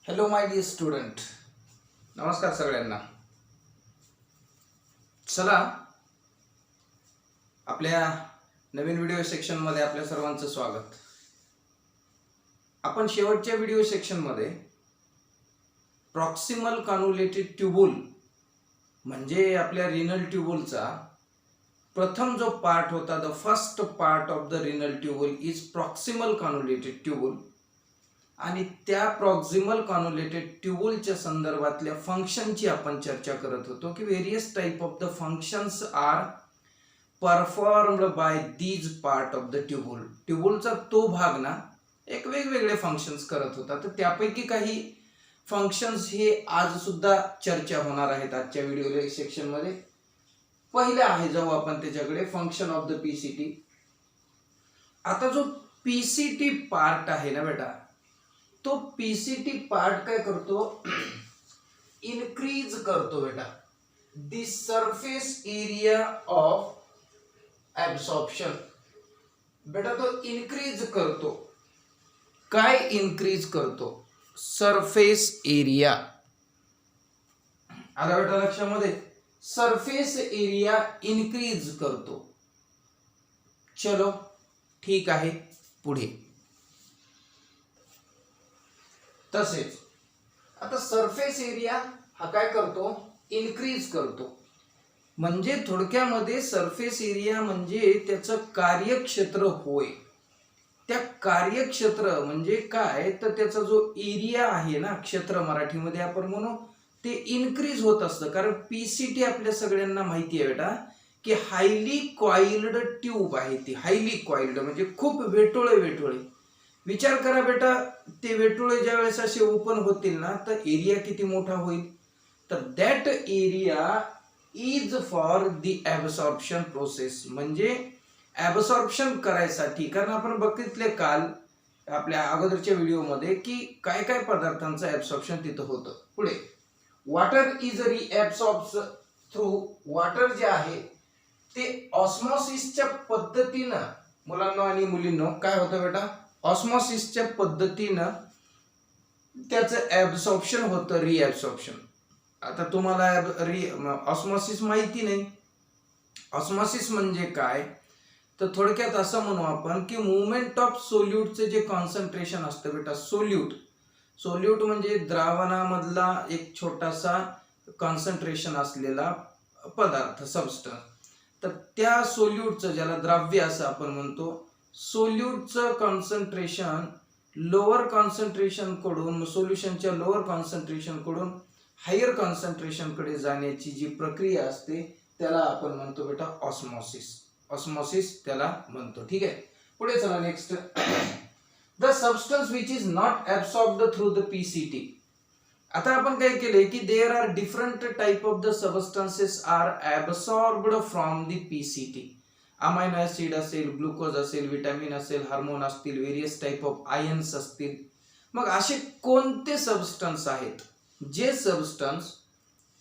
Hello माय dear student, नमस्कार सगळ्यांना. चला, आपल्या नवीन व्हिडिओ सेक्शनमध्ये आपल्या सर्वांचं स्वागत. आपण शेवटच्या व्हिडिओ सेक्शनमध्ये प्रॉक्सिमल कॉन्व्होल्युटेड ट्यूबुल म्हणजे आपल्या रिनल ट्यूबुलचा प्रथम जो पार्ट होता, the first part of the renal tubule is proximal convoluted tubule. आणि त्या प्रॉक्सिमल कॉन्व्होल्युटेड ट्यूबुलच्या संदर्भातल्या फंक्शनची आपण चर्चा करत होतो की various type of the functions are performed by these part of the tubule. ट्यूबुलचा तो भाग ना एक वेगवेगळे फंक्शन्स करत होता, तर त्यापैकी काही फंक्शन्स हे आज सुद्धा चर्चा होणार आहेत आजच्या व्हिडिओ सेक्शनमध्ये. पहिलं आहे जाऊ आपण त्याच्याकडे, फंक्शन ऑफ द पीसीटी. आता जो पीसीटी पार्ट आहे ना बेटा, तो पीसीटी पार्ट काय करतो, इनक्रीज करतो बेटा the surface area of absorption. बेटा तो इनक्रीज करतो. काय इनक्रीज करतो? Surface area. आला बेटा लक्षामध्ये? सरफेस एरिया इनक्रीज करतो. चलो ठीक आहे, पुढे. तसेच आता सरफेस एरिया हा काय करतो, इनक्रीज करतो. म्हणजे थोडक्यामध्ये सरफेस एरिया म्हणजे त्याचं कार्यक्षेत्र होय. त्या कार्यक्षेत्र म्हणजे काय, तर त्याचा जो एरिया आहे ना, क्षेत्र मराठीमध्ये आपण म्हणू, ते इनक्रीज होत असतं. कारण पीसीटी आपल्या सगळ्यांना माहिती आहे बेटा की हायली कॉइल्ड ट्यूब आहे. ती हायली कॉइल्ड म्हणजे खूप वेटोळे. विचार करा बेटा, ते वेटोळे ज्या वेळेस असे ओपन होतील ना, तर एरिया किती मोठा होईल. तर that area is for the absorption process. म्हणजे ऍब्सॉर्प्शन करायसाठी, कारण आपण बघितले काल आपल्या अगोदरच्या व्हिडिओमध्ये की काय काय पदार्थांचं ऍब्सॉर्प्शन तिथं होतं. पुढे, वॉटर इज रिऍब्सॉर्ब्ड थ्रू. वॉटर जे आहे ते ऑस्मॉसिसच्या पद्धतीनं, मुलांना आणि मुलींना काय होतं बेटा, ऑस्मॉसिसच्या पद्धतीनं त्याचं ऍब्सॉर्प्शन होतं, रिऍब्सॉर्प्शन. आता तुम्हाला ऑस्मॉसिस माहिती नाही. ऑस्मॉसिस म्हणजे काय, तर थोडक्यात असं म्हणू आपण की मुवमेंट ऑफ सोल्यूटचे जे कॉन्सन्ट्रेशन असतं बेटा, सोल्यूट म्हणजे द्रावणामधला एक छोटासा कॉन्सन्ट्रेशन असलेला पदार्थ, सबस्टन्स. तर त्या सोल्यूटचं, ज्याला द्राव्य असं आपण म्हणतो, सोल्यूटचं कॉन्सन्ट्रेशन लोअर कॉन्सन्ट्रेशन कडून, सोल्युशनच्या लोअर कॉन्सन्ट्रेशन कडून हायर कॉन्सन्ट्रेशन कडे जाण्याची जी प्रक्रिया असते त्याला आपण म्हणतो बेटा ऑस्मॉसिस त्याला म्हणतो. ठीक आहे, पुढे चला. Next, the substance which is not absorbed through the PCT. आता आपण काय केले की there are different type of the substances are absorbed from the PCT. Amino acid असेल, ग्लुकोज असेल, विटॅमिन असेल, हार्मोन असतील, व्हेरियस टाइप ऑफ आयन्स असतील. मग असे कोणते सबस्टन्स आहेत जे सबस्टन्स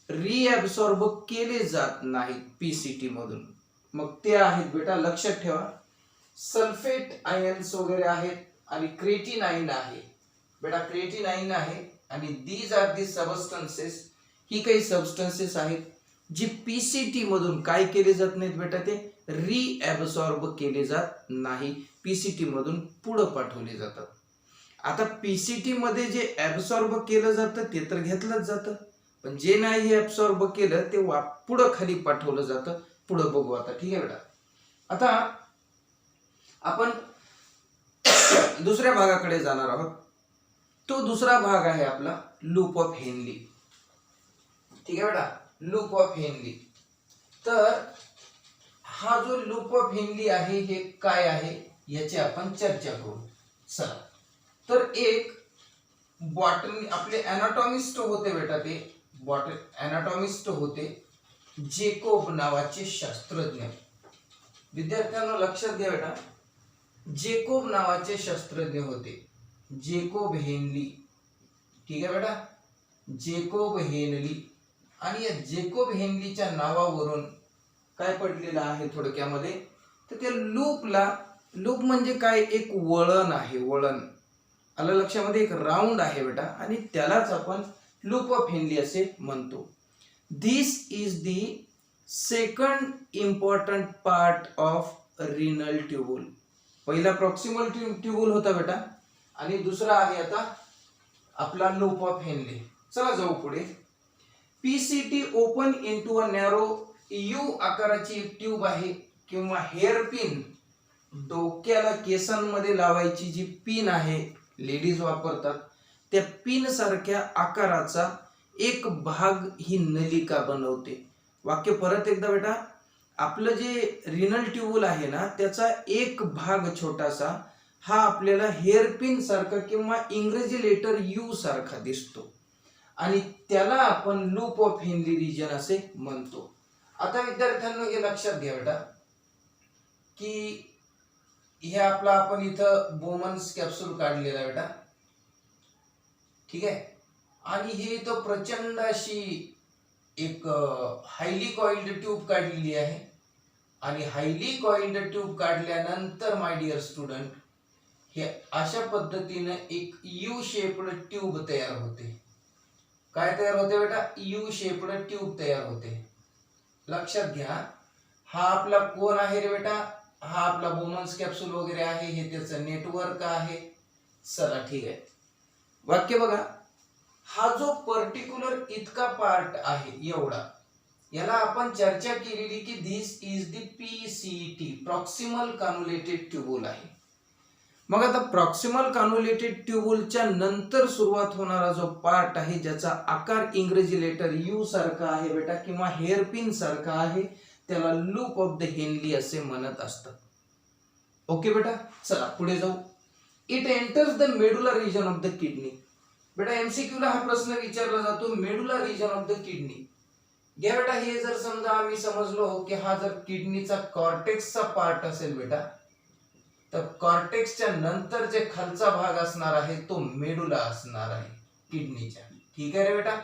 रिॲब्सॉर्ब केले जात नाहीत पीसीटी मधून? मग ते आहेत बेटा, लक्षात ठेवा, सल्फेट आयन्स वगैरे आहेत आणि क्रेटिनाइन आहे बेटा, क्रेटिनाइन आहे. आणि दीज आर दी सबस्टन्सेस. ही काही सबस्टन्सेस आहेत जी पीसीटी मधून काय केले जात नाहीत बेटा, ते रिॲब्सॉर्ब केले जात नाही, पीसीटी मधून पुढे पाठवले जातात. आता पीसीटी मध्ये जे ऍब्सॉर्ब केलं जातं ते तर घेतलंच जातं, पण जे नाही ऍब्सॉर्ब केलं ते पुढं खाली पाठवलं जातं. पुढं बघू आता. ठीक आहे बेटा, आता आपण दुसऱ्या भागाकडे जाणार आहोत. तो दुसरा भाग आहे आपला लूप ऑफ हेनली. ठीक आहे बेटा, लूप ऑफ हेनली. तर हा जो लूप ऑफ हेनली आहे हे काय आहे याची आपण चर्चा करू. चला, तर एक बॉटनी आपले अॅनाटॉमिस्ट होते बेटा, ते अॅनाटॉमिस्ट होते जेकोब नावाचे शास्त्रज्ञ. विद्यार्थ्यांना लक्षात घ्या बेटा, जेकोब नावाचे शास्त्रज्ञ होते, जेकोब हेनली. ठीक आहे बेटा, जेकोब हेनली. आणि या जेकोब हेनलीच्या नावावरून काय पडलेलं आहे थोडक्यामध्ये, तर त्या लूप म्हणजे काय, एक वळण आहे, वळण. आलं लक्षामध्ये, एक राऊंड आहे बेटा आणि त्यालाच आपण लूप ऑफ हेनली असे म्हणतो. This is the second important part of renal tubule. पहिला प्रॉक्सिमल ट्यूबुल होता बेटा आणि दुसरा आहे आता आपला लूप ऑफ हेनली. चला जाऊ पुढे. PCT open into a narrow you आकाराची एक ट्यूब आहे किंवा हेअर पिन, डोक्याला केसांमध्ये लावायची जी पिन आहे लेडीज वापरतात, त्या पिन सारख्या आकाराचा एक भाग ही नलिका बनवते. वाक्य परत एकदा बेटा, आपलं जे रिनल ट्यूबुल आहे ना त्याचा एक भाग छोटासा हा आपल्याला हेअर पिन सारखा किंवा इंग्रजी लेटर यू सारखा दिसतो आणि त्याला आपण लूप ऑफ हेनली रिजन असे म्हणतो. आता विद्यार्थ्यांनो हे लक्षात घ्या बेटा की हे आपला आपण इथं बोमन्स कॅप्सूल काढलेला आहे बेटा, ठीक आहे, आणि हे इथं प्रचंड अशी एक हायली कॉइल्ड ट्यूब काढलेली आहे आणि हायली कॉइल्ड ट्यूब काढल्यानंतर माय डिअर स्टुडंट हे अशा पद्धतीने एक यू शेप्ड ट्यूब तयार होते. काय तयार होते बेटा? यू शेप्ड ट्यूब तयार होते. लक्षात घ्या, हा आपला कोण आहे रे बेटा? हा आपला बोमन्स कॅप्सूल वगैरे आहे, हे त्याचं नेटवर्क आहे. चला ठीक आहे, वाक्य बघा. हा जो पर्टिक्युलर इतका पार्ट आहे एवढा, याला आपण चर्चा केलेली की this is the PCT, proximal convoluted tubule आहे. मग आता प्रॉक्सिमल कन्व्होल्युटेड ट्यूबुलच्या नंतर सुरुवात होणारा जो पार्ट आहे ज्याचा आकार इंग्रजी लेटर यू सारखा आहे बेटा किंवा हेअर पिन सारखा आहे, त्याला लूप ऑफ द हेनली असे म्हणत असतात. ओके बेटा, चला पुढे जाऊ. It enters the medulla region of the kidney. बेटा एमसीक्यू ला हा प्रश्न विचारला जातो, medulla region of the kidney. घ्या बेटा, हे जर समजा आम्ही समजलो की हा जर किडनीचा कॉर्टेक्सचा पार्ट असेल बेटा, तर कॉर्टेक्सच्या नंतर जे खालचा भाग असणार आहे तो मेडुला असणार आहे किडनीच्या. ठीक आहे रे बेटा.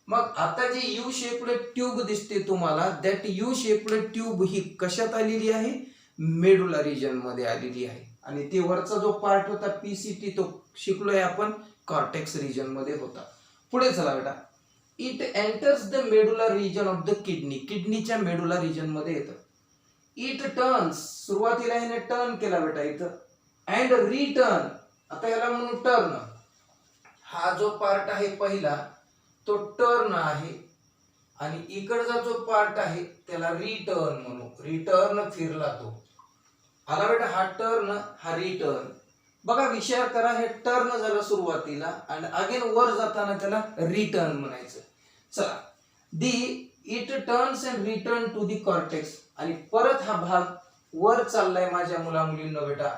मग आता जे यू शेप्ड ट्यूब दिसते तुम्हाला, दॅट यू शेप्ड ट्यूब ही कशात आलेली आहे? मेडुला रिजन मध्ये आलेली आहे. आणि ते वरचा जो पार्ट होता पीसीटी तो शिकलोय आपण कॉर्टेक्स रिजन मध्ये होता. पुढे चला बेटा. It enters the medulla region of the kidney. किडनीच्या मेडुला रिजन मध्ये येतं. इट टर्न्स, सुरुवातीला याने टर्न केला बेटा इथं, अँड रिटर्न. आता याला म्हणू टर्न. हा जो पार्ट आहे पहिला तो टर्न आहे आणि इकडचा जो पार्ट आहे त्याला रिटर्न म्हणू. रिटर्न फिरला तो. आला बेटा हा टर्न, हा रिटर्न. बघा विचार करा, हे टर्न झालं सुरुवातीला आणि अगेन वर जाताना त्याला रिटर्न म्हणायचं. चला, the it turns and return to the cortex. आणि परत हा भाग वर चाललाय माझ्या मुला मुलींना बेटा,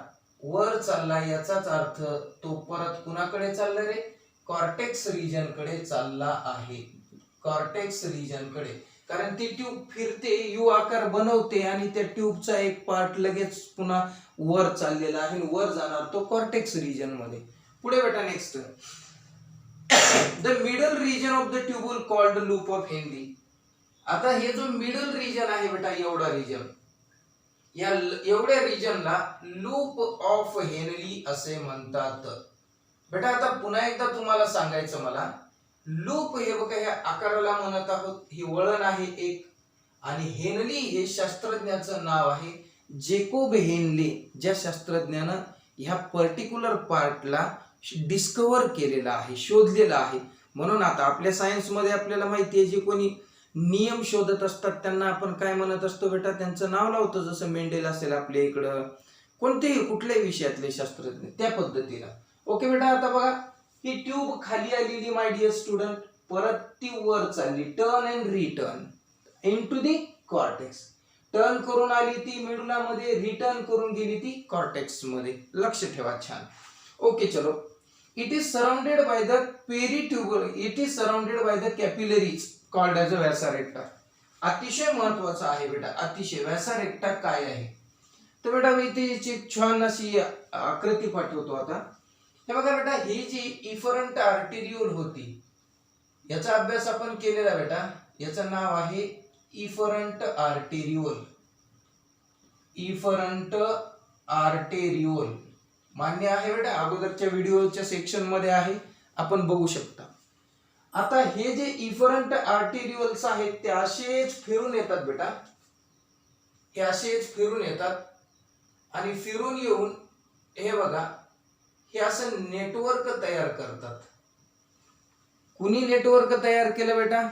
वर चाललाय. याचाच अर्थ तो परत कुणाकडे चाललाय रे? कॉर्टेक्स रिजन कडे चालला आहे. कॉर्टेक्स रिजन कडे, कारण ती ट्यूब फिरते, यू आकार बनवते आणि त्या ट्यूबचा एक पार्ट लगेच पुन्हा वर चाललेला आहे, वर जाणार तो कॉर्टेक्स रिजन मध्ये. पुढे बेटा next, the middle region of the tubule called loop of Henle. आता हे जो मिडल रिजन आहे बेटा, एवढा रिजन, या एवढ्या रिजनला लूप ऑफ हेनली असे म्हणतात. बेटा आता पुन्हा एकदा तुम्हाला सांगायचं मला, लूप हे बघा ह्या आकाराला म्हणत आहोत, ही वळण आहे एक, आणि हेनली हे शास्त्रज्ञाचं नाव आहे. जेकोब हेनले, ज्या शास्त्रज्ञानं ह्या पर्टिक्युलर पार्टला डिस्कवर केलेला आहे, शोधलेला आहे. म्हणून आता आपल्या सायन्स मध्ये आपल्याला माहिती आहे, जे कोणी नियम शोधत असतात त्यांना आपण काय म्हणत असतो बेटा? त्यांचं नाव लावतो. जसं मेंडेल असेल आपल्या इकडं, कोणतेही कुठल्याही विषयातले शास्त्रज्ञ, त्या पद्धतीला. ओके बेटा, आता बघा ही ट्यूब खाली आलेली माय डिअर स्टुडंट, परत ती वर चालली, turn and return into the cortex. Turn करून आली ती मेडुला मध्ये, रिटर्न करून गेली ती कॉर्टेक्स मध्ये. लक्ष ठेवा, छान. ओके चलो. It is surrounded by the peritubular, it is surrounded by the capillaries called as a vasa recta. अतिशय महत्वाचा आहे बेटा, अतिशय. व्हॅसा रेक्टा काय आहे? तर बेटा मी इथे छान अशी आकृती पाठवतो आता. हे बघा बेटा, ही जी इफरंट आर्टेरियोल होती, याचा अभ्यास आपण केलेला बेटा. याचं नाव आहे इफरंट आर्टेरियोल. Efferent arteriole. मान्य आहे बेटा, अगोदरच्या व्हिडिओच्या सेक्शन मध्ये आहे, आपण बघू शकता. आता हे जे इफरंट आर्टेरिओल्स आहेत ते असेच फिरून येतात बेटा, हे असेच फिरून येतात आणि फिरून येऊन हे बघा हे असं नेटवर्क तयार करतात. कुणी नेटवर्क तयार केलं बेटा?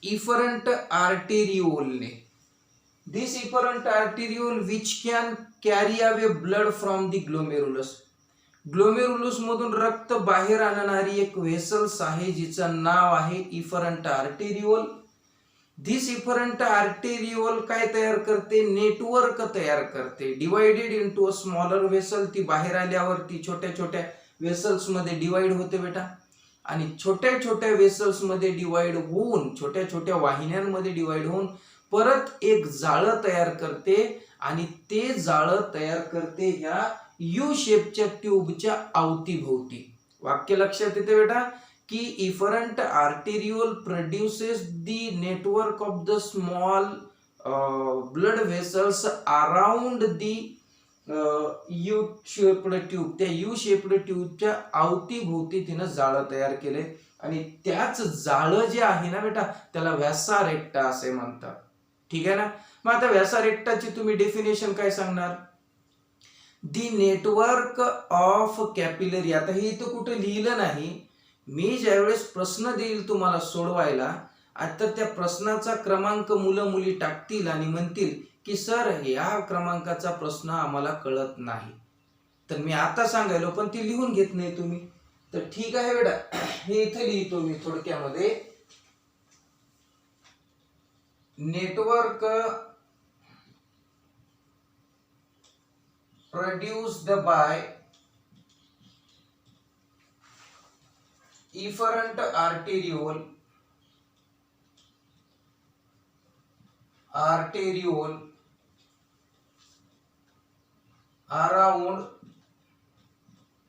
इफरंट आर्टेरिओलने. This efferent arteriole which can carry away blood from the glomerulus. Glomerulus मधून रक्त बाहेर आणणारी एक व्हेसल्स आहे जिचं नाव आहे इफरंट आर्टेरिओल. दिस इफरंट आर्टेरिओल काय तयार करते? नेटवर्क तयार करते. Divided into a smaller vessel. ती बाहेर आल्यावर ती छोट्या छोट्या व्हेसल्स मध्ये डिवाइड होते बेटा, आणि छोट्या छोट्या व्हेसल्स मध्ये डिवाइड होऊन छोट्या छोट्या वाहिन्यांमध्ये डिवाइड होऊन परत एक जाळं तयार करते, आणि ते जाळं तयार करते ह्या यू शेपच्या ट्यूबच्या अवतीभोवती. वाक्य लक्षात येते बेटा की efferent आर्टेरिओल produces the network of the small blood vessels around the U shaped tube. त्या यू शेप्ड ट्यूबच्या अवतीभोवती तिनं जाळं तयार केले, आणि त्याच जाळं जे आहे ना बेटा त्याला व्हॅसा रेक्टा असे म्हणतात. ठीक आहे ना. मग आता व्हॅसा रेक्टाची तुम्ही डेफिनेशन काय सांगणार? दी नेटवर्क ऑफ कॅपिलरी. आता हे इथं कुठे लिहिलं नाही, मी ज्यावेळेस प्रश्न देईल तुम्हाला सोडवायला, आता त्या प्रश्नाचा क्रमांक मुलं मुली टाकतील आणि म्हणतील की सर या क्रमांकाचा प्रश्न आम्हाला कळत नाही, तर मी आता सांगायलो पण ती लिहून घेत नाही तुम्ही. तर ठीक आहे बेटा, हे इथे लिहितो मी थोडक्यामध्ये. Network produced by efferent arteriole around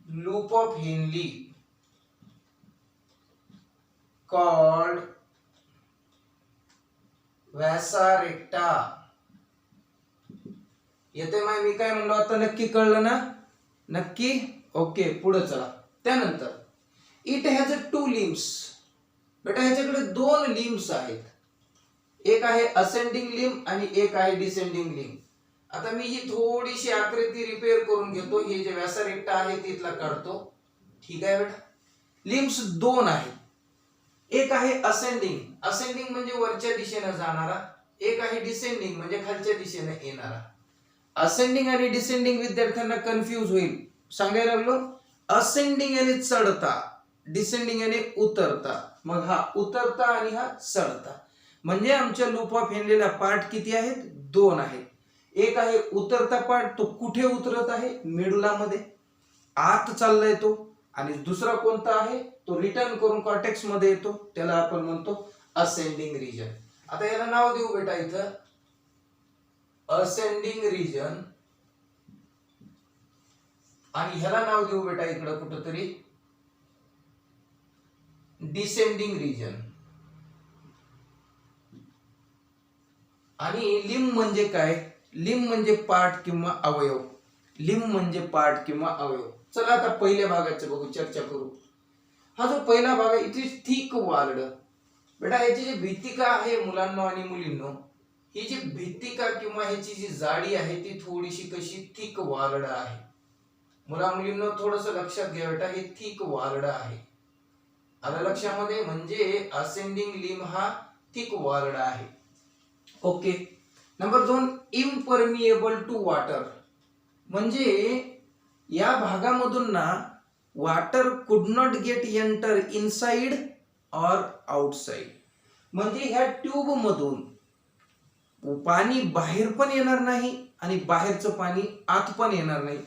loop of Henle called vasa recta. येते माय, मी काय म्हणलो आता नक्की कळलं ना? नक्की. ओके, पुढे चला. त्यानंतर इट हॅज अ 2 लिम्स. बेटा ह्याच्याकडे 2 लिम्स आहेत, एक आहे असेंडिंग लिम आणि एक आहे डिसेंडिंग लिम. आता मी ही थोडीशी आकृती रिपेअर करून घेतो, हे जे व्यासा रेक्टा आहे तिथला काढतो. ठीक आहे बेटा. लिम्स 2 आहेत, एक आहे असेंडिंग. असेंडिंग म्हणजे वरच्या दिशेने जाणारा, एक आहे डिसेंडिंग म्हणजे खालच्या दिशेने येणारा. असेंडिंग आणि डिसेंडिंग विद्यार्थ्यांना कन्फ्यूज होईल, सांगायला लागलो. असेंडिंग याने चढता, डिसेंडिंग याने उतरता. मग हा उतरता आणि हा चढता. म्हणजे आमच्या लूप ऑफ हेनलेला पार्ट किती आहेत? 2 आहेत. एक आहे उतरता पार्ट, तो कुठे उतरत आहे? मेडुलामध्ये आत चाललाय तो. आणि दुसरा कोणता आहे? तो रिटर्न करून कॉर्टेक्स मध्ये येतो, त्याला आपण म्हणतो असेंडिंग रिजन. आता याला नाव देऊ बेटा इथं असेंडिंग रिजन, आणि ह्याला नाव देऊ बेटा इकडं कुठंतरी डिसेंडिंग रिजन. आणि लिम म्हणजे काय? लिम म्हणजे पार्ट किंवा अवयव. लिम म्हणजे पार्ट किंवा अवयव. चला आता पहिल्या भागाचं बघू, चर्चा करू. हा जो पहिला भाग आहे, इट इज थिक वॉल्ड. बेटा याची जी भित्तिका आहे मुलांना आणि मुलींनो, ही जी भित्तिका किंवा ह्याची जी जाडी आहे ती थोडीशी कशी थिक वॉल्ड आहे. मुला मुलींना थोडस लक्षात घ्या बेटा, हे थिक वॉल्ड आहे. आलं लक्षामध्ये? म्हणजे असेंडिंग लिम हा थिक वॉल्ड आहे. Okay. Number 2, impermeable to water. म्हणजे या भागामधून ना water could not get enter inside और आउटसाइड. म्हणजे ह्या ट्यूब मधून पाणी बाहेर पण येणार नाही आणि बाहेरचं पाणी आत पण येणार नाही.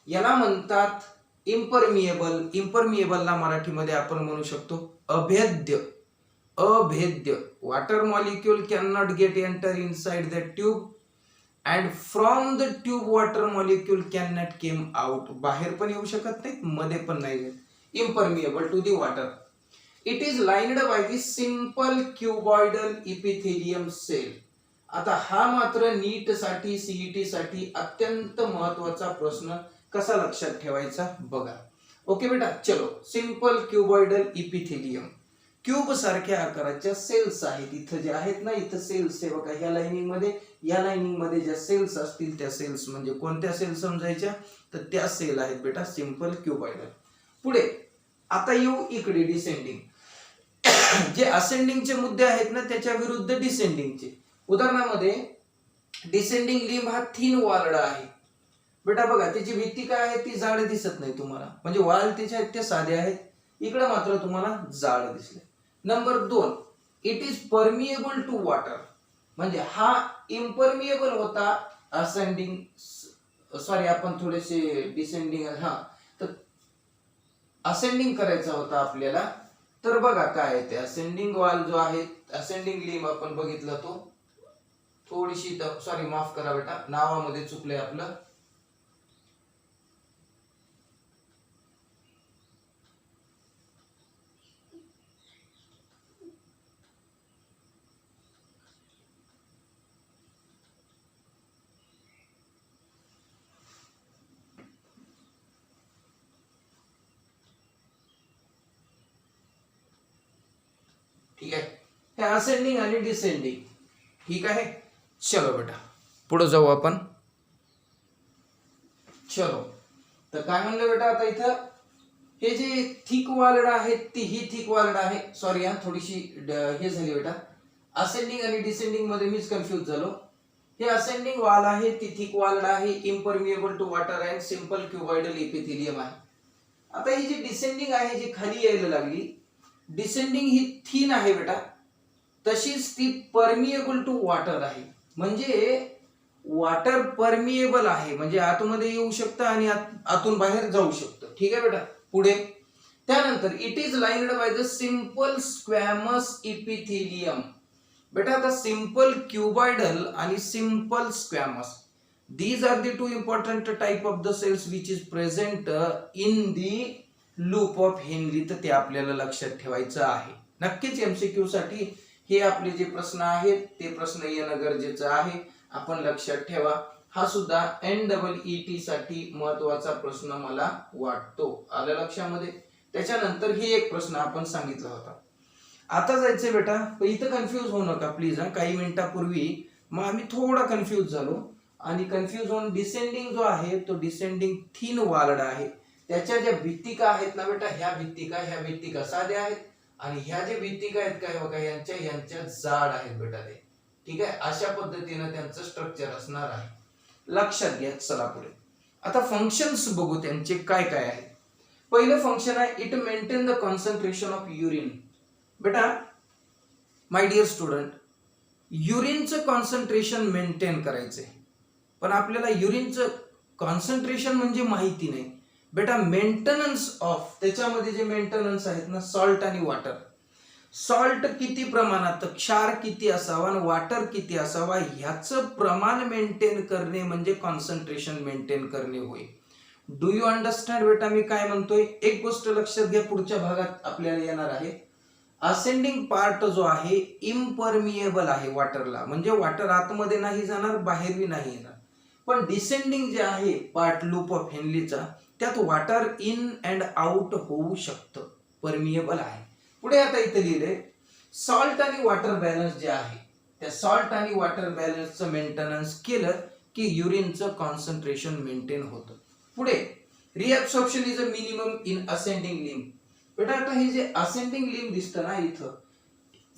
याला म्हणतात इम्परमिएबल. इम्परमिएबलला मराठीमध्ये आपण म्हणू शकतो अभेद्य. अभेद्य. Water molecule can not get enter inside the tube and from the tube water molecule can not came out. बाहेर पण येऊ शकत नाही, मध्ये पण नाही. Impermeable to the water. It is lined by the simple cuboidal epithelium cell. आता हा मात्र नीट साठी सीईटी साठी अत्यंत महत्वाचा प्रश्न कसा लक्षात ठेवायचा बघा. ओके बेटा, चलो. सिंपल क्युबॉइडल इपिथेलियम, क्यूब सारख्या आकाराच्या सेल्स आहेत. इथं जे आहेत ना, इथं सेल्स आहे बघा, ह्या लाइनिंग मध्ये, या लाइनिंग मध्ये ज्या सेल्स असतील त्या सेल्स म्हणजे कोणत्या सेल समजायच्या, तर त्या सेल आहेत बेटा सिंपल क्युबॉइडल. पुढे आता येऊ इकडे डिसेंडिंग. जे असेंडिंगचे मुद्दे आहेत ना त्याच्या विरुद्ध डिसेंडिंगचे. उदाहरणामध्ये डिसेंडिंग लिंब हा थिन वॉल्ड आहे बेटा. बघा त्याची भित्ती काय आहे, ती जाड दिसत नाही तुम्हाला, म्हणजे वाल त्याचे आहेत ते साधे आहेत, इकडे मात्र तुम्हाला जाड दिसले. Number 2, it is permeable to water, म्हणजे हा इम्परमिएबल होता असेंडिंग, सॉरी आपण थोडेसे डिसेंडिंग, तर असेंडिंग करायचा होता आपल्याला. तर बघा काय आहे ते असेंडिंग वॉल जो आहे, असेंडिंग लिंब आपण बघितला तो थोडीशी, सॉरी माफ करा बेटा, नावामध्ये चुकलंय आपलं. ठीक आहे, हे असेंडिंग आणि डिसेंडिंग. ठीक आहे, चलो बेटा पुढे जाऊ आपण. चलो, तर काय म्हणलं बेटा, आता इथं हे जे थिक वॉल्ड आहे ही थिक वॉल्ड आहे. सॉरी थोडीशी हे झाली बेटा, असेंडिंग आणि डिसेंडिंग मध्ये मीच कन्फ्युज झालो. हे असेंडिंग वॉल आहे, ती थिक वॉल्ड आहे, impermeable to water and simple cuboidal epithelium आहे. आता ही जी डिसेंडिंग आहे जी खाली यायला लागली, डिसेंडिंग ही थिन आहे बेटा, तशीच ती परमिएबल टू वॉटर आहे, म्हणजे वॉटर परमिएबल आहे, म्हणजे आतमध्ये येऊ शकतं आणि आतून बाहेर जाऊ शकतं. ठीक आहे बेटा, पुढे त्यानंतर it is lined by the simple squamous epithelium. बेटा आता सिंपल क्युबॉइडल आणि simple squamous, these are the two important type of the cells which is present in the loop of Henle. तर ते आपल्याला लक्षात ठेवायचं आहे. नक्कीच एमसीक्यू साठी हे आपले जे प्रश्न आहेत ते प्रश्न येणं गरजेचं आहे, आपण लक्षात ठेवा. हा सुद्धा NEET साठी महत्वाचा प्रश्न मला वाटतो. आलं लक्षामध्ये. त्याच्यानंतर हे एक प्रश्न आपण सांगितला होता. आता जायचंय बेटा, पण इथं कन्फ्यूज होऊ नका प्लीज. काही मिनिटापूर्वी मग आम्ही थोडा कन्फ्यूज झालो आणि कन्फ्यूज होऊन डिसेंडिंग जो आहे तो डिसेंडिंग थिन वॉल्ड आहे, त्याच्या ज्या भित्तिका आहेत ना बेटा, ह्या भित्तिका साध्या आहेत आणि ह्या ज्या भित्तिका आहेत काय बघा यांच्या जाड आहेत बेटा ते. ठीक आहे, अशा पद्धतीने त्यांचं स्ट्रक्चर असणार आहे, लक्षात घ्या. चला पुढे आता फंक्शन्स बघू त्यांचे काय काय आहेत. पहिलं फंक्शन आहे it maintain the concentration of urine. बेटा माय डिअर स्टुडंट, युरिनचं कॉन्सन्ट्रेशन मेंटेन करायचंय, पण आपल्याला युरिनचं कॉन्सन्ट्रेशन म्हणजे माहिती नाही बेटा. मेंटेनन्स ऑफ, त्याच्यामध्ये जे मेंटेनन्स आहेत ना, सॉल्ट आणि वॉटर. सॉल्ट किती प्रमाणात, क्षार किती असावा आणि वॉटर किती असावा, ह्याचं प्रमाण मेंटेन करणे म्हणजे कॉन्सन्ट्रेशन मेंटेन करणे होय. डू यू अंडरस्टँड बेटा मी काय म्हणतोय? एक गोष्ट लक्षात घ्या, पुढच्या भागात आपल्याला येणार आहे. असेंडिंग पार्ट जो आहे इम्परमिएबल आहे वॉटरला, म्हणजे वॉटर आतमध्ये नाही जाणार, बाहेरही नाही येणार. पण डिसेंडिंग जे आहे पार्ट लूप ऑफ हेनलीचा, त्यात वॉटर इन अँड आउट होऊ शकतं, परमिएबल आहे. पुढे आता इथे लिहिले सॉल्ट आणि वॉटर बॅलन्स जे आहे, त्या सॉल्ट आणि वॉटर बॅलन्सचं मेंटेनन्स केलं की युरिनचं कॉन्सन्ट्रेशन मेंटेन होतं. पुढे reabsorption is a minimum in ascending limb. बेटा आता हे जे असेंडिंग लिंब दिसतं ना इथं,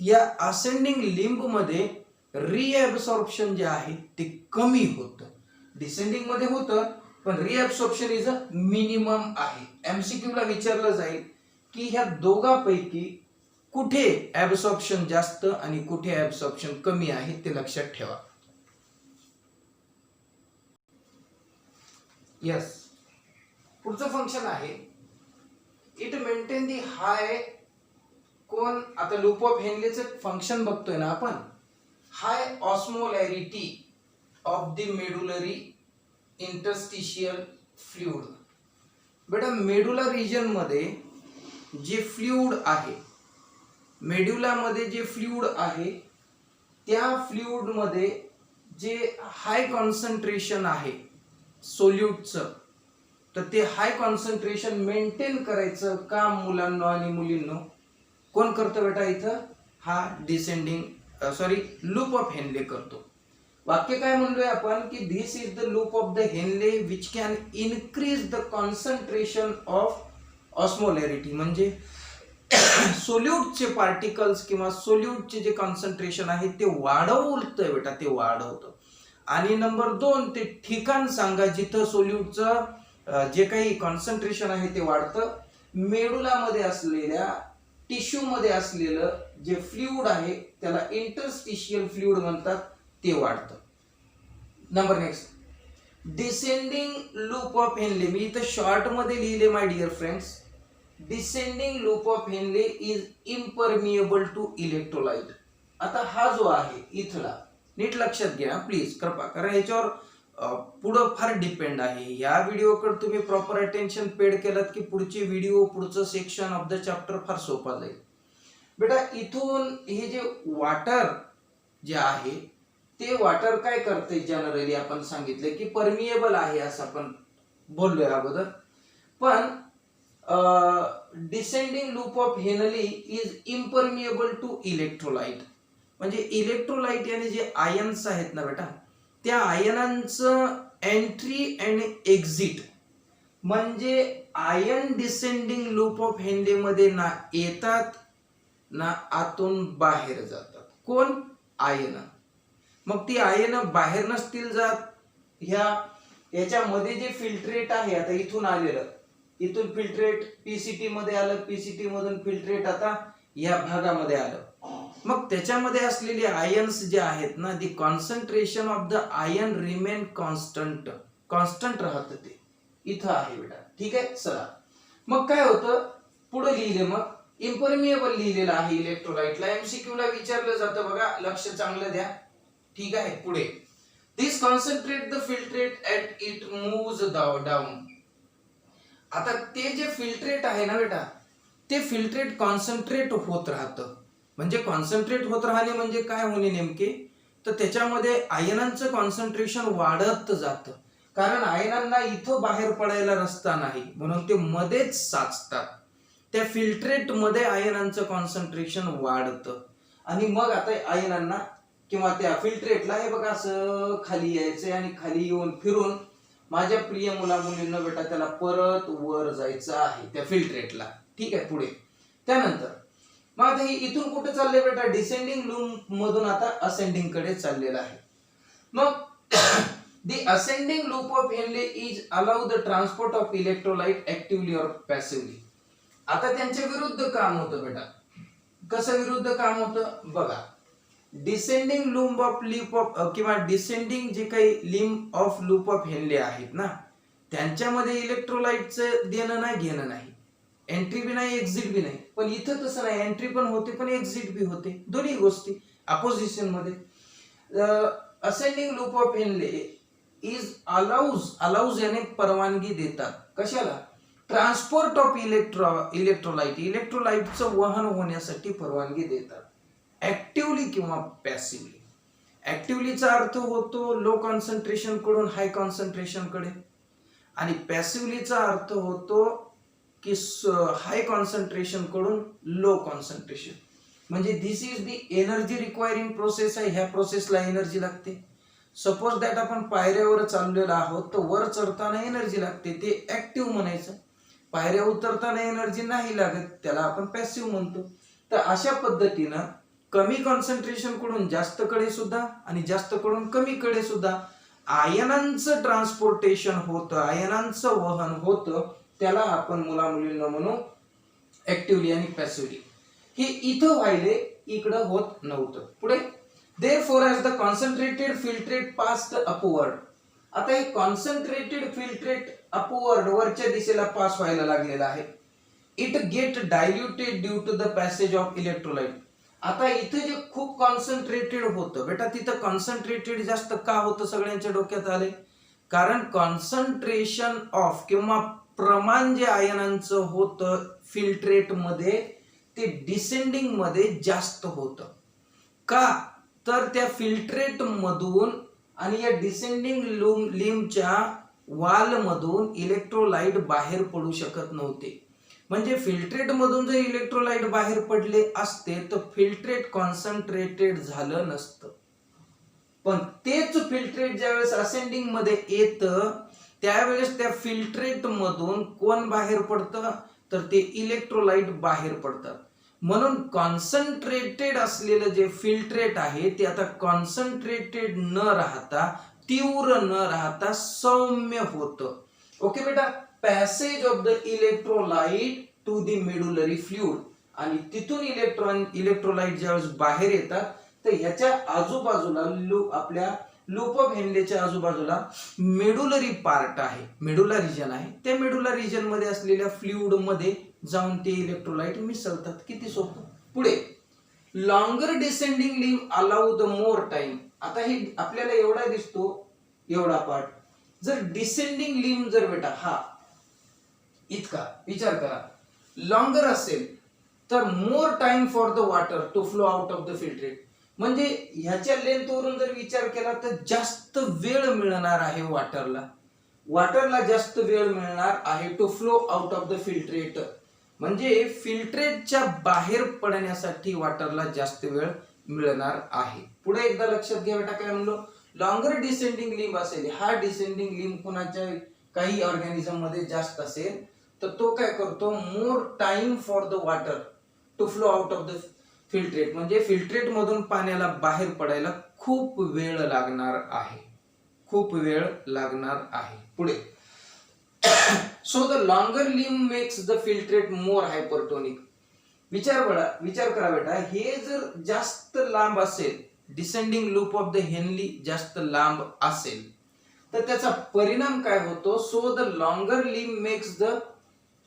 या असेंडिंग लिंब मध्ये रिअब्सॉर्प्शन जे आहे ते कमी होतं. डिसेंडिंग मध्ये होतं पण रिअब्सॉर्प्शन इज अ मिनिमम आहे. एमसीक्यू ला विचारलं जाईल की ह्या दोघांपैकी कुठे ऍब्सॉर्प्शन जास्त आणि कुठे ऍब्सॉर्प्शन कमी आहे ते लक्षात ठेवा. यस, पुढचं फंक्शन आहे इट मेंटेन दी हाय. कोण आता लूप ऑफ हेनलेचं फंक्शन बघतोय ना आपण, high osmolarity of the medullary interstitial fluid. बेटा मेडुला रिजन मध्ये जे फ्लुइड आहे, मेडुला मध्ये जे फ्लुइड आहे, त्या फ्लुइड मध्ये जे हाय कॉन्सन्ट्रेशन आहे सोल्यूटचं, तर ते हाय कॉन्सन्ट्रेशन मेंटेन करायचं काम मुलांना आणि मुलींना कोण करतं बेटा इथं? हा लूप ऑफ हेनले करतो. वाक्य काय म्हणलोय आपण की this is the loop of the Henle which can increase the concentration of osmolarity. म्हणजे सोल्यूटचे पार्टिकल्स किंवा सोल्यूटचे जे कॉन्सन्ट्रेशन आहे ते वाढवतंय बेटा, ते वाढवतं. आणि नंबर 2, ते ठिकाण सांगा जिथं सोल्यूटचं जे काही कॉन्सन्ट्रेशन आहे ते वाढतं. मेडुलामध्ये असलेल्या टिश्यू मध्ये असलेलं जे फ्लुइड आहे त्याला इंटरस्टिशियल फ्लुइड म्हणतात, ते वाढतं. Number next, descending loop of Henle. मी इथं शॉर्ट मध्ये लिहिले my dear friends. Descending loop of Henle is impermeable to electrolyte. आता हा जो आहे इथला नीट लक्षात घ्या प्लीज कृपा, कारण याच्यावर पुढं फार डिपेंड आहे. या व्हिडिओकडे तुम्ही प्रॉपर अटेन्शन पेड केलात की पुढचे व्हिडिओ, पुढचं सेक्शन ऑफ द चॅप्टर फार सोपा जाईल बेटा. इथून हे जे वॉटर जे आहे ते वॉटर काय करते, जनरली आपण सांगितले की परमिएबल आहे असं आपण बोललोय अगोदर. पण descending loop of Henle is impermeable to electrolyte. म्हणजे इलेक्ट्रोलाइट याने जे आयन्स आहेत ना बेटा, त्या आयनांचं एंट्री अँड एक्झिट, म्हणजे ion descending loop of Henle मध्ये ना येतात ना आतून बाहेर जातात. कोण? आयन. मग ती आयन बाहेर नसतील जात, याच्यामध्ये जे फिल्ट्रेट आहे, आता इथून आलेलं, इथून फिल्ट्रेट पीसीटी मध्ये आलं, पीसीटी मधून फिल्ट्रेट आता या भागामध्ये आलं. मग त्याच्यामध्ये असलेले आयन्स जे आहेत ना, the concentration of the ion remain constant राहतं. ते इथं आहे बेटा, ठीक आहे. चला मग काय होतं, पुढे लिहिले, मग इम्परमिएबल लिहिलेलं आहे इलेक्ट्रोलाइटला. एमसीक्यू ला विचारलं जातं बघा, लक्ष चांगलं द्या, ठीक आहे. पुढे, this concentrate the filtrate at it moves down. आता ते जे फिल्ट्रेट आहे ना बेटा, ते फिल्ट्रेट कॉन्सन्ट्रेट होत राहतं. म्हणजे कॉन्सन्ट्रेट होत राहणे म्हणजे काय होणे नेमके, तर त्याच्यामध्ये आयनांचं कॉन्सन्ट्रेशन वाढत जातं. कारण आयनांना इथं बाहेर पडायला रस्ता नाही, म्हणून ते मध्येच साचतात. त्या फिल्ट्रेट मध्ये आयनांचं कॉन्सन्ट्रेशन वाढतं. आणि मग आता आयनांना किंवा त्या फिल्ट्रेटला हे बघा असं खाली यायचंय आणि खाली येऊन फिरून माझ्या प्रिय मुला मुलींना बेटा त्याला परत वर जायचं आहे त्या फिल्ट्रेटला, ठीक आहे. पुढे त्यानंतर मग आता हे इथून कुठे चालले बेटा, डिसेंडिंग लूप मधून आता असेंडिंग कडे चाललेलं आहे. मग दी ascending loop of Henle is allow the transport of electrolyte actively और पॅसिव्हली. आता त्यांच्या विरुद्ध काम होतं बेटा. कसं विरुद्ध काम होतं बघा, डिसेंडिंग लूप ऑफ किंवा डिसेंडिंग जे काही लिंब ऑफ लूप ऑफ हेनले आहेत ना, त्यांच्यामध्ये इलेक्ट्रोलाइटचं देणं नाही घेणं नाही, एंट्री बी नाही एक्झिट बी नाही. पण इथं तसं नाही, एंट्री पण होते पण एक्झिट बी होते, दोन्ही गोष्टी अपोजिशन मध्ये. Ascending loop of Henle is allows याने परवानगी देतात. कशाला? ट्रान्सपोर्ट ऑफ इलेक्ट्रोलाइट, इलेक्ट्रोलाइटचं वहन होण्यासाठी परवानगी देतात, ऍक्टिव्हली किंवा पॅसिव्हली. ऍक्टिव्हलीचा अर्थ होतो लो कॉन्सन्ट्रेशन कडून हाय कॉन्सन्ट्रेशन कडे, आणि पॅसिव्हलीचा अर्थ होतो की हाय कॉन्सन्ट्रेशन कडून लो कॉन्सन्ट्रेशन. म्हणजे this is the energy requiring process आहे. ह्या प्रोसेसला एनर्जी लागते. सपोज दॅट आपण पायऱ्यावर चाललेलो आहोत, तर वर चढताना एनर्जी लागते, ते ऍक्टिव्ह म्हणायचं. पायऱ्या उतरताना एनर्जी नाही लागत, त्याला आपण पॅसिव्ह म्हणतो. तर अशा पद्धतीनं कमी कॉन्सन्ट्रेशन कडून जास्त कडे सुद्धा आणि जास्त कडून कमी कडे सुद्धा आयनांचं ट्रान्सपोर्टेशन होतं, आयनांचं वहन होतं. त्याला आपण मुला मुलींना म्हणू ऍक्टिव्हली आणि पॅसिव्हली. हे इथं व्हायले, इकडं होत नव्हतं. पुढे, therefore as the concentrated filtrate passed upward. आता हे कॉन्सन्ट्रेटेड फिल्ट्रेट अपवर्ड वरच्या दिशेला पास व्हायला लागलेला आहे. It get diluted due to the passage of electrolyte. आता इथे जे खूप कॉन्सन्ट्रेटेड होतं बेटा, तिथं कॉन्सन्ट्रेटेड जास्त का होतं सगळ्यांच्या डोक्यात आले, कारण कॉन्सन्ट्रेशन ऑफ किंवा प्रमाण जे आयनांचं होतं फिल्ट्रेट मध्ये ते डिसेंडिंग मध्ये जास्त होतं. का? तर त्या फिल्ट्रेट मधून आणि या डिसेंडिंग लिंबच्या वाल मधून इलेक्ट्रोलाइट बाहेर पडू शकत नव्हते. म्हणजे फिल्ट्रेट मधून जर इलेक्ट्रोलाइट बाहेर पडले असते तर फिल्ट्रेट कॉन्सन्ट्रेटेड झालं नसतं. पण तेच फिल्ट्रेट ज्यावेळेस असेंडिंग मध्ये येतं त्यावेळेस त्या फिल्ट्रेट मधून कोण बाहेर पडतं तर ते इलेक्ट्रोलाइट बाहेर पडतात. म्हणून कॉन्सन्ट्रेटेड असलेलं जे फिल्ट्रेट आहे ते आता कॉन्सन्ट्रेटेड न राहता, तीव्र न राहता सौम्य होतं. ओके बेटा, passage of the electrolyte to the medullary fluid, आणि तिथून इलेक्ट्रोलाइट ज्यावेळेस बाहेर येतात तर ह्याच्या आजूबाजूला आपल्या लूप ऑफ हेनलेच्या आजूबाजूला मेडुलरी पार्ट आहे, मेडुला रिजन आहे. त्या मेडुला रिजन मध्ये असलेल्या फ्लुइड मध्ये जाऊन ते इलेक्ट्रोलाइट मिसळतात. किती सोपं. पुढे, longer descending limb allow the more time. आता हे आपल्याला एवढा दिसतो एवढा पार्ट, जर डिसेंडिंग लिम्ब जर बेटा हा इतका विचार करा लॉंगर असेल तर more time for the water to flow out of the filtrate. म्हणजे ह्याच्या लेंथ वरून जर विचार केला तर जास्त वेळ मिळणार आहे वॉटरला जास्त वेळ मिळणार आहे to flow out of the filtrate. म्हणजे फिल्ट्रेटच्या बाहेर पडण्यासाठी वॉटरला जास्त वेळ मिळणार आहे. पुढे एकदा लक्षात घ्या बेटा, काय म्हणलो, लॉंगर डिसेंडिंग लिम्ब असेल, हा डिसेंडिंग लिम्ब कुणाच्या काही ऑर्गॅनिझम मध्ये जास्त असेल तर तो काय करतो, more time for the water to flow out of the filtrate. म्हणजे फिल्ट्रेट मधून पाण्याला बाहेर पडायला खूप वेळ लागणार आहे, खूप वेळ लागणार आहे. पुढे, so the longer limb makes the filtrate more hypertonic. विचार करा बेटा, हे जर जास्त लांब असेल, descending loop of the Henley जास्त लांब असेल तर त्याचा परिणाम काय होतो, so the longer limb makes the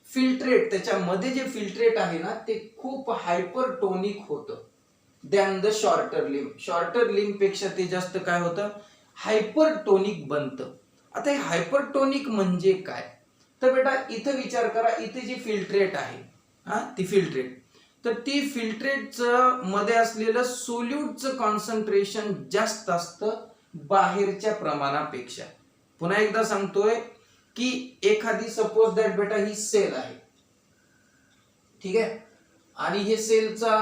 filtrate, त्याच्यामध्ये जे फिल्ट्रेट आहे ना ते खूप हायपरटोनिक होतं than the shorter limb. Shorter limb पेक्षा ते जास्त काय होतं, हायपरटोनिक बनतं. आता हे हायपरटोनिक म्हणजे काय तर बेटा इथं विचार करा, इथे जी फिल्ट्रेट आहे ती फिल्ट्रेट, तर ती फिल्ट्रेटचं मध्ये असलेलं सोल्यूटचं कॉन्सन्ट्रेशन जास्त असतं बाहेरच्या प्रमाणापेक्षा. पुन्हा एकदा सांगतोय की एखादी सपोज दॅट बेटा ही सेल आहे, ठीक आहे, आणि हे सेलचा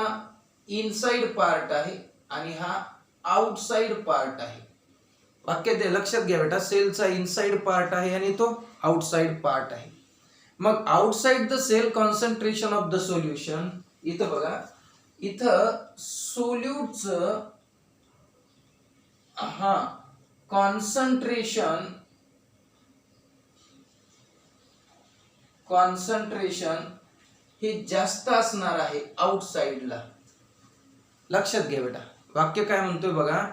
इनसाइड पार्ट आहे आणि हा आउटसाइड पार्ट आहे. वाक्य ते लक्षात घ्या बेटा, सेलचा इनसाइड पार्ट आहे आणि तो आउटसाइड पार्ट आहे. मग outside the cell concentration of the solution, इथं बघा, इथं सोल्यूटचं कॉन्सन्ट्रेशन हे जास्त असणार आहे आउटसाइडला. लक्षात घ्या बेटा, वाक्य काय म्हणतोय बघा,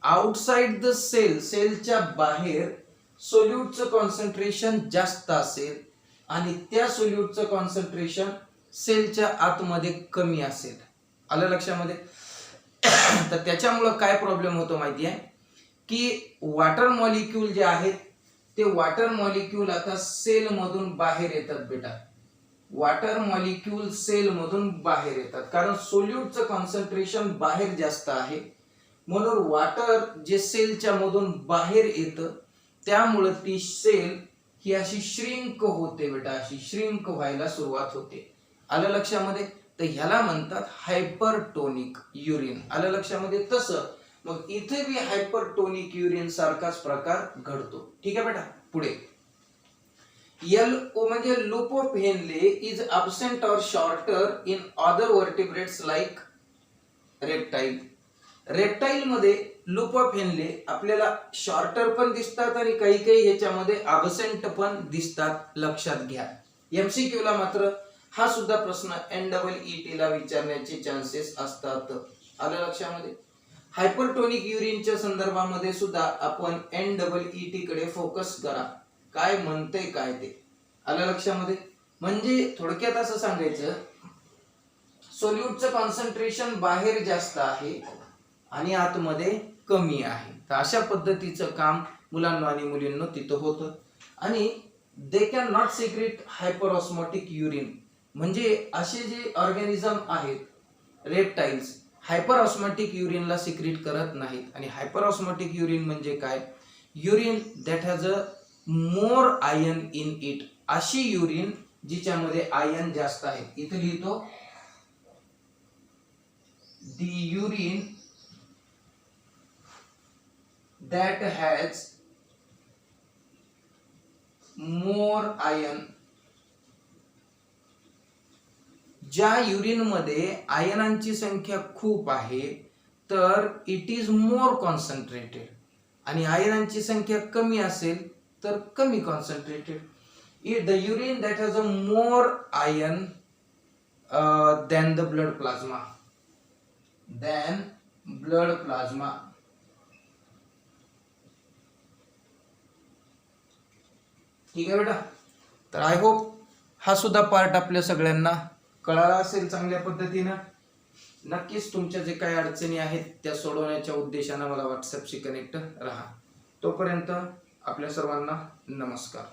आउटसाइड द सेल, सेलच्या बाहेर सोल्यूटचं कॉन्सन्ट्रेशन जास्त असेल आणि त्या सोल्यूटचं कॉन्सन्ट्रेशन सेलच्या आतमध्ये कमी असेल. आलं लक्षामध्ये. तर त्याच्यामुळं काय प्रॉब्लेम होतो माहिती आहे की वॉटर मॉलिक्यूल जे आहेत ते वॉटर मॉलिक्यूल आता सेल मधून बाहेर येतात बेटा, वॉटर मॉलिक्यूल सेल मधून बाहेर येतात कारण सोल्यूटचं कॉन्सन्ट्रेशन बाहेर जास्त आहे. म्हणून वॉटर जे सेलच्या मधून बाहेर येतं त्यामुळे ती सेल ही अशी श्रिंक होते बेटा, अशी श्रिंक व्हायला सुरुवात होते. आलं लक्षामध्ये. तर ह्याला म्हणतात हायपरटोनिक युरिन. आलं लक्षामध्ये. तसं मग इथे बी हायपरटोनिक युरिन सारखाच प्रकार घडतो. ठीक आहे बेटा. पुढे LO म्हणजे loop of Henle is absent or shorter in other vertebrates like reptile. Reptile मध्ये लूप ऑफ हेनले आपल्याला शॉर्टर पण दिसतात आणि काही काही ह्याच्यामध्ये अब्सेंट पण दिसतात. लक्षात घ्या. MCQ ला मात्र हा सुद्धा प्रश्न NEET ला विचारण्याचे चान्सेस असतात. आलं लक्षामध्ये. हायपरटोनिक युरिनच्या संदर्भामध्ये सुद्धा आपण NEET कडे फोकस करा. काय म्हणते काय ते. आलं लक्षामध्ये. म्हणजे थोडक्यात असं सांगायचं, सोल्यूटचं कॉन्सन्ट्रेशन बाहेर जास्त आहे आणि आतमध्ये कमी आहे. तर अशा पद्धतीचं काम मुलांना आणि मुलींना तिथं होतं. आणि they can not secrete hyperosmotic urine. म्हणजे असे जे ऑर्गॅनिझम आहेत रेप्टाइल्स हायपरऑस्मोटिक युरिनला सिक्रेट करत नाहीत. आणि हायपरऑस्मोटिक युरिन म्हणजे काय, urine that has a more ion in it, अशी युरिन जिच्यामध्ये आयन जास्त आहे. इथे लिहितो the urine that has more iron, ज्या युरिन मध्ये आयनांची संख्या खूप आहे तर इट इज मोर कॉन्सन्ट्रेटेड, आणि आयनांची संख्या कमी असेल तर कमी concentrated. The urine that has a more ion than the blood plasma, ठीक आहे बेटा. तर आय होप हा सुद्धा पार्ट आपल्या सगळ्यांना कळाला असेल चांगल्या पद्धतीनं. नक्कीच तुमच्या जे काही अडचणी आहेत त्या सोडवण्याच्या उद्देशानं मला व्हॉट्सअपशी कनेक्ट राहा. तोपर्यंत आपल्या सर्वांना नमस्कार.